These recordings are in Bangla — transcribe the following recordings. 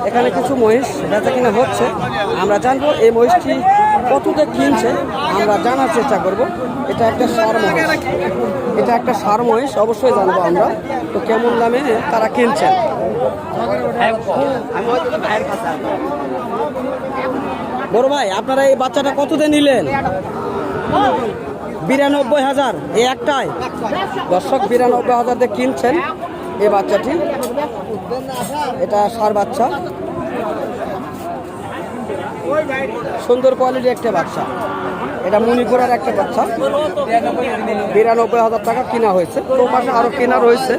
এখানে কিছু মহিষ বেচা কিনা হচ্ছে, আমরা জানবো এই মহিষটি কতটা কিনছে, আমরা জানার চেষ্টা করব। এটা একটা ষাঁড় মহিষ, এটা একটা ষাঁড় মহিষ, অবশ্যই জানবো আমরা তো কেমন দামে তারা কিনছেন। বড় ভাই, আপনারা এই বাচ্চাটা কততে নিলেন? 92,000 এই একটাই। দর্শক 92,000 দিয়ে কিনছেন এই বাচ্চাটি। এটা ষাঁড় বাচ্চা, সুন্দর কোয়ালিটির একটা বাচ্চা। এটা মণিপুরের একটা বাচ্চা। 92,000 টাকা কিনা হয়েছে। তো পাশে আরো কেনা রয়েছে,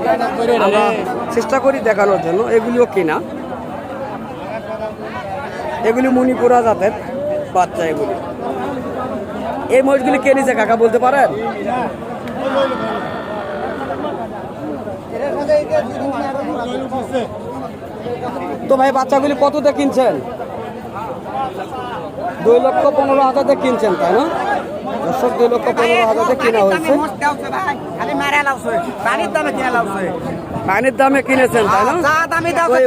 আমরা চেষ্টা করি দেখানোর জন্য। এগুলিও কেনা, এগুলি মণিপুরা জাতের বাচ্চা। এগুলি এই মহিষগুলি কে নিছে কাকা বলতে পারেন? তো ভাই বাচ্চাগুলি কততে কিনছেন? 2,15,000 কিনছেন, তাই না? দর্শক 2,15,000 কিনা হয়েছে। পানির দামে কিনেছেন, তাই না?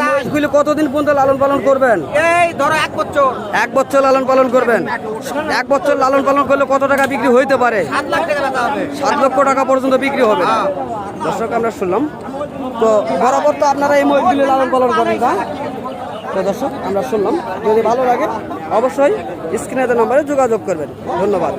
মহিষগুলি কতদিন পর্যন্ত লালন পালন করবেন? এই ধরো 1 বছর। 1 বছর লালন পালন করবেন। 1 বছর লালন পালন করলে কত টাকা বিক্রি হইতে পারে? 7 লাখ টাকা বেচা হবে। 7 লক্ষ টাকা পর্যন্ত বিক্রি হবে। দর্শক আমরা শুনলাম। তো বরাবর তো আপনারা এই মহিষগুলি লালন পালন করেন, না? তো দর্শক আমরা শুনলাম, যদি ভালো লাগে অবশ্যই স্ক্রিনে দেওয়া নম্বরে যোগাযোগ করবেন। ধন্যবাদ।